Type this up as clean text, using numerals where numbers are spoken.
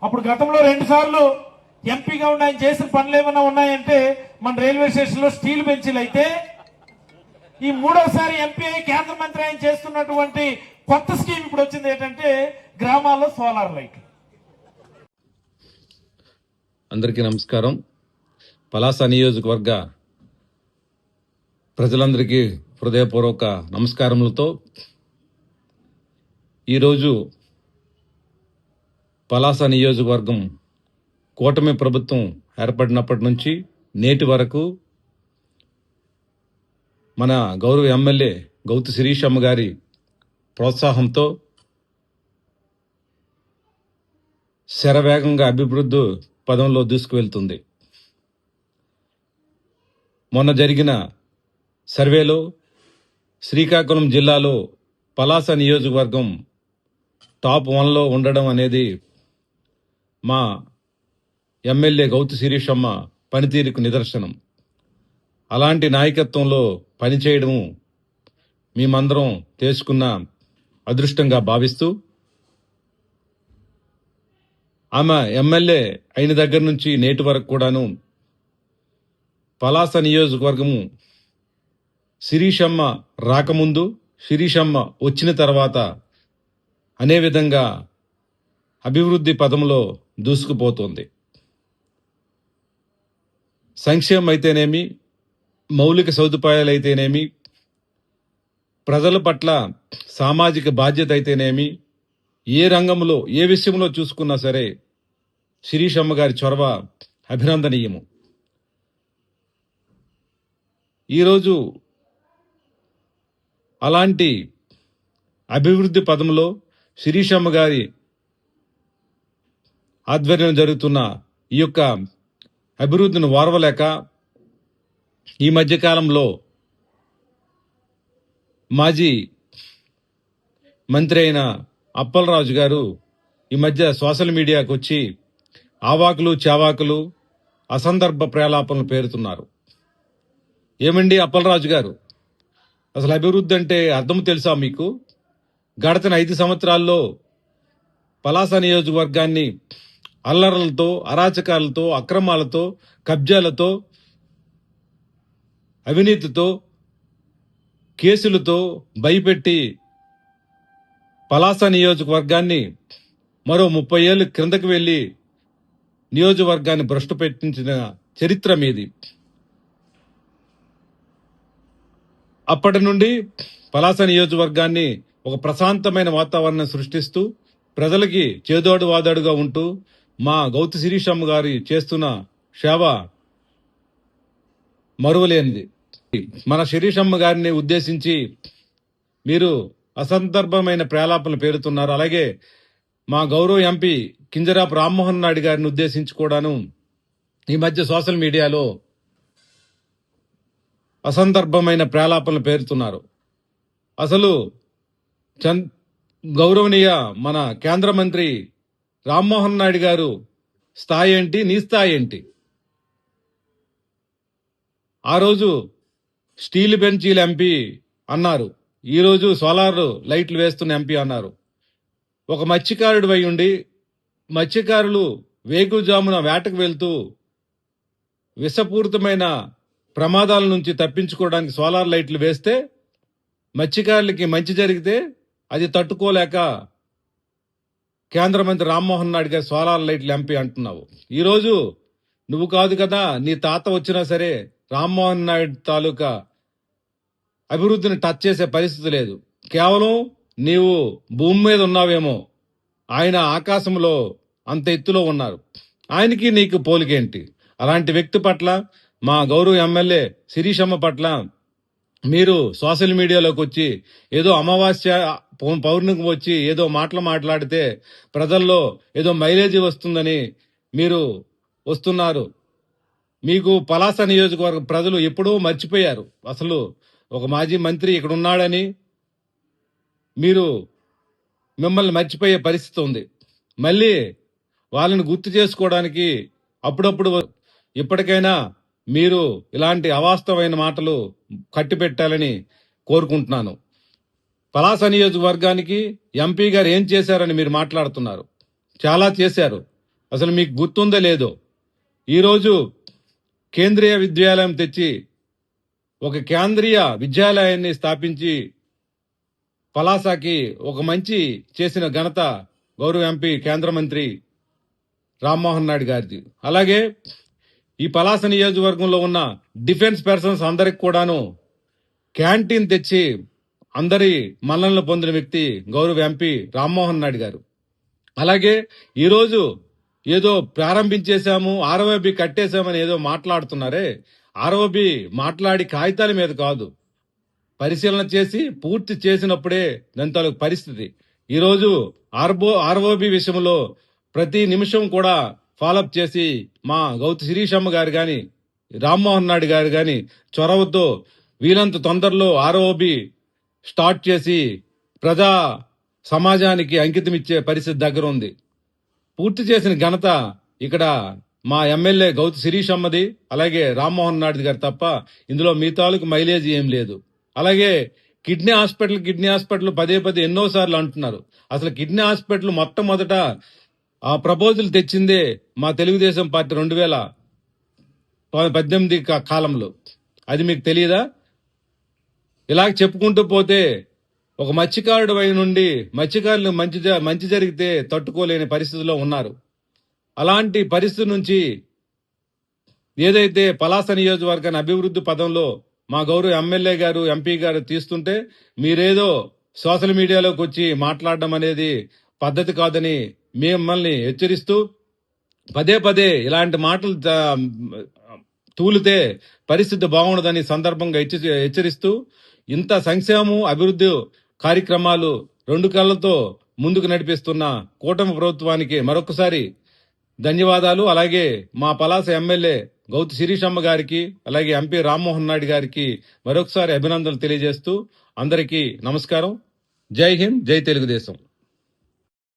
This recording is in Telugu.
అప్పుడు గతంలో 2 సార్లు ఎంపీగా ఉన్న ఆయన చేసిన పనులు ఏమైనా ఉన్నాయంటే మన రైల్వే స్టేషన్ లో స్టీల్ బెంచీలు అయితే, ఈ 3వసారి ఎంపీ అయి కేంద్ర మంత్రి ఆయన చేస్తున్నటువంటి కొత్త స్కీమ్ ఇప్పుడు వచ్చింది ఏంటంటే గ్రామాల్లో సోలార్ లైట్. అందరికీ నమస్కారం. పలాస నియోజకవర్గ ప్రజలందరికీ హృదయపూర్వక నమస్కారములతో ఈరోజు పలాస నియోజకవర్గం కూటమి ప్రభుత్వం ఏర్పడినప్పటి నుంచి నేటి వరకు మన గౌరవ ఎమ్మెల్యే గౌతు శిరీషమ్మ గారి ప్రోత్సాహంతో శరవేగంగా అభివృద్ధి పదంలో దూసుకువెళ్తుంది. మొన్న జరిగిన సర్వేలో శ్రీకాకుళం జిల్లాలో పలాస నియోజకవర్గం టాప్ 1లో ఉండడం అనేది మా ఎమ్మెల్యే గౌతు శిరీషమ్మ పనితీరుకు నిదర్శనం. అలాంటి నాయకత్వంలో పనిచేయడము మేమందరం చేసుకున్న అదృష్టంగా భావిస్తూ, ఆమె ఎమ్మెల్యే అయిన దగ్గర నుంచి నేటి వరకు కూడాను పలాస నియోజకవర్గము శిరీషమ్మ రాకముందు, శిరీషమ్మ వచ్చిన తర్వాత అనే విధంగా అభివృద్ధి పదంలో దూసుకుపోతుంది. సంక్షేమం అయితేనేమి, మౌలిక సదుపాయాలైతేనేమి, ప్రజల పట్ల సామాజిక బాధ్యత అయితేనేమి, ఏ రంగంలో ఏ విషయంలో చూసుకున్నా సరే శిరీషమ్మ గారి చొరవ అభినందనీయము. ఈరోజు అలాంటి అభివృద్ధి పదంలో శిరీషమ్మ గారి ఆధ్వర్యంలో జరుగుతున్న ఈ యొక్క అభివృద్ధిని ఓర్వలేక ఈ మధ్యకాలంలో మాజీ మంత్రి అయిన అప్పలరాజు గారు ఈ మధ్య సోషల్ మీడియాకు వచ్చి ఆవాకులు చావాకులు అసందర్భ ప్రేలాపనలు పేరుతున్నారు. ఏమండి అప్పలరాజు గారు, అసలు అభివృద్ధి అంటే అర్థం తెలుసా మీకు? గడచిన 5 సంవత్సరాల్లో పలాస నియోజకవర్గాన్ని అల్లర్లతో, అరాచకాలతో, అక్రమాలతో, కబ్జాలతో, అవినీతితో, కేసులతో భయపెట్టి పలాస నియోజకవర్గాన్ని మరో 30 ఏళ్ళు క్రిందకు వెళ్లి నియోజకవర్గాన్ని భ్రష్టు పెట్టించిన చరిత్ర మీది. అప్పటి నుండి పలాస నియోజకవర్గాన్ని ఒక ప్రశాంతమైన వాతావరణం సృష్టిస్తూ ప్రజలకి చేదోడు వాదోడుగా ఉంటూ మా గౌతు శిరీషమ్మ గారి చేస్తున్న సేవ మరువలేనిది. మన శిరీషమ్మ గారిని ఉద్దేశించి మీరు అసందర్భమైన ప్రేలాపనలు పేరుతున్నారు. అలాగే మా గౌరవ ఎంపీ కింజరాపు రామ్మోహన్ నాయుడు గారిని ఉద్దేశించి కూడాను ఈ మధ్య సోషల్ మీడియాలో అసందర్భమైన ప్రేలాపనలు పేరుతున్నారు. అసలు గౌరవనీయ మన కేంద్ర మంత్రి రామ్మోహన్ నాయుడు గారు స్థాయి ఏంటి, నీ స్థాయి ఏంటి? ఆ రోజు స్టీల్ బెంచీల ఎంపీ అన్నారు, ఈరోజు సోలార్ లైట్లు వేస్తున్న ఎంపీ అన్నారు. ఒక మత్స్యకారుడు అయి ఉండి మత్స్యకారులు వేకుజామున వేటకు వెళ్తూ విషపూరితమైన ప్రమాదాల నుంచి తప్పించుకోవడానికి సోలార్ లైట్లు వేస్తే మత్స్యకారులకి మంచి జరిగితే అది తట్టుకోలేక కేంద్ర మంత్రి రామ్మోహన్ నాయుడు గారు సోలార్ లైట్లు ఎంపీ అంటున్నావు. ఈరోజు నువ్వు కాదు కదా, నీ తాత వచ్చినా సరే రామ్మోహన్ నాయుడు తాలూకా అభివృద్ధిని టచ్ చేసే పరిస్థితి లేదు. కేవలం నీవు భూమి మీద ఉన్నావేమో, ఆయన ఆకాశంలో అంత ఎత్తులో ఉన్నారు. ఆయనకి నీకు పోలికేంటి? అలాంటి వ్యక్తి పట్ల, మా గౌరవ ఎమ్మెల్యే శిరీషమ్మ పట్ల మీరు సోషల్ మీడియాలోకి వచ్చి ఏదో అమావాస్య పౌర్ణమికి వచ్చి ఏదో మాట్లాడితే ప్రజల్లో ఏదో మైలేజీ వస్తుందని మీరు వస్తున్నారు. మీకు పలాస నియోజకవర్గ ప్రజలు ఎప్పుడూ మర్చిపోయారు. అసలు ఒక మాజీ మంత్రి ఇక్కడ ఉన్నాడని మీరు మిమ్మల్ని మర్చిపోయే పరిస్థితి ఉంది. మళ్ళీ వాళ్ళని గుర్తు చేసుకోవడానికి అప్పుడప్పుడు ఇప్పటికైనా మీరు ఇలాంటి అవాస్తవమైన మాటలు కట్టిపెట్టాలని కోరుకుంటున్నాను. పలాస నియోజకవర్గానికి ఎంపీ గారు ఏం చేశారని మీరు మాట్లాడుతున్నారు. చాలా చేశారు. అసలు మీకు గుర్తుందో లేదో, ఈరోజు కేంద్రీయ విద్యాలయం తెచ్చి ఒక కేంద్రీయ విద్యాలయాన్ని స్థాపించి పలాసకి ఒక మంచి చేసిన ఘనత గౌరవ ఎంపీ కేంద్ర మంత్రి రామ్మోహన్ నాయుడు గారిది. అలాగే ఈ పలాస నియోజకవర్గంలో ఉన్న డిఫెన్స్ పర్సన్స్ అందరికి కూడాను క్యాంటీన్ తెచ్చి అందరి మన్ననలు పొందిన వ్యక్తి గౌరవ ఎంపీ రామ్మోహన్ నాయుడు గారు. అలాగే ఈరోజు ఏదో ప్రారంభించేశాము, ఆర్ఓబి కట్టేశామని ఏదో మాట్లాడుతున్నారే, ఆర్ఓబి మాట్లాడి కాగితాల మీద కాదు, పరిశీలన చేసి పూర్తి చేసినప్పుడే దాని తాలూకు పరిస్థితి. ఈరోజు ఆర్ఓబి విషయంలో ప్రతి నిమిషం కూడా ఫాలోఅప్ చేసి మా గౌతు శిరీషమ్మ గారు గాని రామ్మోహన్ నాయుడు గారు గాని చొరవతో వీలంత తొందరలో ఆర్ఓబి స్టార్ట్ చేసి ప్రజా సమాజానికి అంకితం ఇచ్చే పరిస్థితి దగ్గర ఉంది. పూర్తి చేసిన ఘనత ఇక్కడ మా ఎమ్మెల్యే గౌతు శిరీషమ్మది, అలాగే రామ్మోహన్ నాయుడు గారు తప్ప ఇందులో మీ తాలూకు మైలేజ్ ఏం లేదు. అలాగే కిడ్నీ హాస్పిటల్ పదే ఎన్నోసార్లు అంటున్నారు. అసలు కిడ్నీ హాస్పిటల్ మొట్టమొదట ఆ ప్రపోజల్ తెచ్చిందే మా తెలుగుదేశం పార్టీ 2018 కాలంలో. అది మీకు తెలియదా? ఇలాగ చెప్పుకుంటూ పోతే ఒక మత్స్యకారుడు వై నుండి మత్స్యకారులు మంచి జరిగితే తట్టుకోలేని పరిస్థితిలో ఉన్నారు. అలాంటి పరిస్థితి నుంచి ఏదైతే పలాస నియోజకవర్గాన్ని అభివృద్ధి పదంలో మా గౌరవ ఎమ్మెల్యే గారు ఎంపీ గారు తీస్తుంటే మీరేదో సోషల్ మీడియాలోకి వచ్చి మాట్లాడడం అనేది పద్ధతి కాదని మిమ్మల్ని హెచ్చరిస్తూ పదే ఇలాంటి మాటలు తూలితే పరిస్థితి బాగుండదని సందర్భంగా హెచ్చరిస్తూ ఇంత సంక్షేమం అభివృద్ధి కార్యక్రమాలు 2 కళ్ళతో ముందుకు నడిపిస్తున్న కూటమి ప్రభుత్వానికి మరొకసారి ధన్యవాదాలు. అలాగే మా పలాస ఎమ్మెల్యే గౌతు శిరీషమ్మ గారికి, అలాగే ఎంపీ రామ్మోహన్ నాయుడు గారికి మరొకసారి అభినందనలు తెలియజేస్తూ అందరికీ నమస్కారం. జై హింద్, జై తెలుగుదేశం.